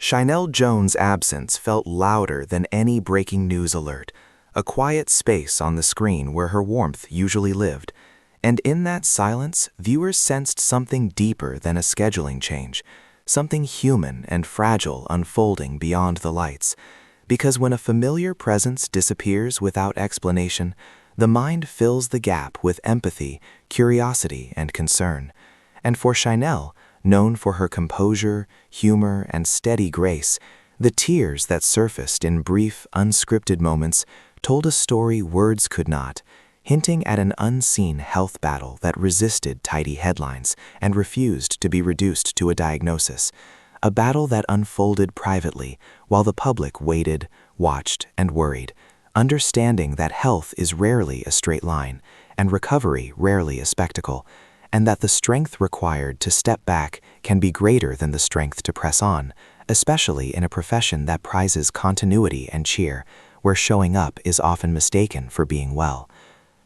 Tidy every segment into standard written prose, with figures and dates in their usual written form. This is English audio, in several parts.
Sheinelle Jones' absence felt louder than any breaking news alert, a quiet space on the screen where her warmth usually lived. And in that silence, viewers sensed something deeper than a scheduling change, something human and fragile unfolding beyond the lights. Because when a familiar presence disappears without explanation, the mind fills the gap with empathy, curiosity, and concern. And for Sheinelle, known for her composure, humor, and steady grace, the tears that surfaced in brief, unscripted moments told a story words could not, hinting at an unseen health battle that resisted tidy headlines and refused to be reduced to a diagnosis, a battle that unfolded privately while the public waited, watched, and worried, understanding that health is rarely a straight line and recovery rarely a spectacle, and that the strength required to step back can be greater than the strength to press on, especially in a profession that prizes continuity and cheer, where showing up is often mistaken for being well.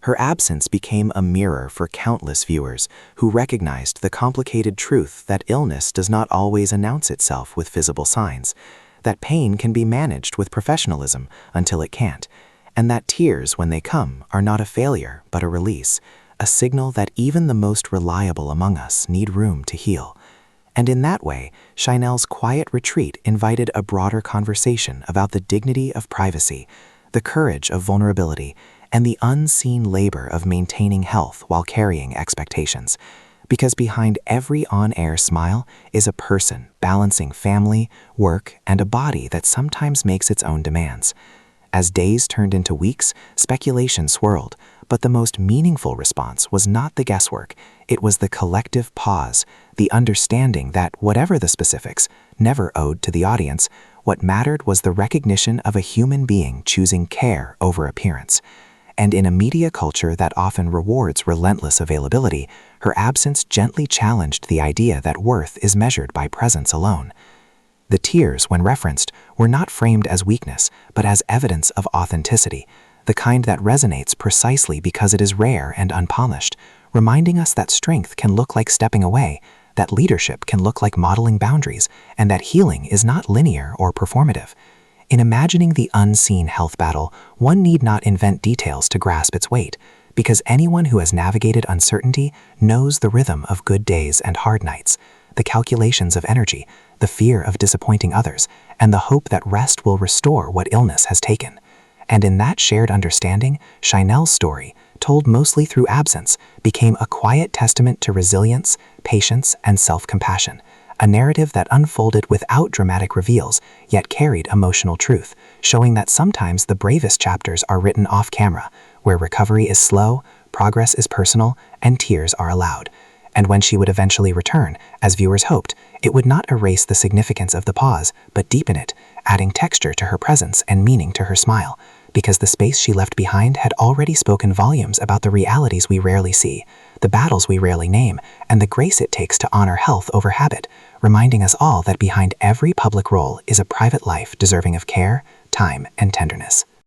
Her absence became a mirror for countless viewers who recognized the complicated truth that illness does not always announce itself with visible signs, that pain can be managed with professionalism until it can't, and that tears, when they come, are not a failure but a release, a signal that even the most reliable among us need room to heal. And in that way, Sheinelle's quiet retreat invited a broader conversation about the dignity of privacy, the courage of vulnerability, and the unseen labor of maintaining health while carrying expectations. Because behind every on-air smile is a person balancing family, work, and a body that sometimes makes its own demands. As days turned into weeks, speculation swirled, but the most meaningful response was not the guesswork. It was the collective pause, the understanding that, whatever the specifics, never owed to the audience, what mattered was the recognition of a human being choosing care over appearance. And in a media culture that often rewards relentless availability, her absence gently challenged the idea that worth is measured by presence alone. The tears, when referenced, were not framed as weakness, but as evidence of authenticity, the kind that resonates precisely because it is rare and unpolished, reminding us that strength can look like stepping away, that leadership can look like modeling boundaries, and that healing is not linear or performative. In imagining the unseen health battle, one need not invent details to grasp its weight, because anyone who has navigated uncertainty knows the rhythm of good days and hard nights, the calculations of energy, the fear of disappointing others, and the hope that rest will restore what illness has taken. And in that shared understanding, Sheinelle's story, told mostly through absence, became a quiet testament to resilience, patience, and self-compassion, a narrative that unfolded without dramatic reveals, yet carried emotional truth, showing that sometimes the bravest chapters are written off-camera, where recovery is slow, progress is personal, and tears are allowed. And when she would eventually return, as viewers hoped, it would not erase the significance of the pause, but deepen it, adding texture to her presence and meaning to her smile, because the space she left behind had already spoken volumes about the realities we rarely see, the battles we rarely name, and the grace it takes to honor health over habit, reminding us all that behind every public role is a private life deserving of care, time, and tenderness.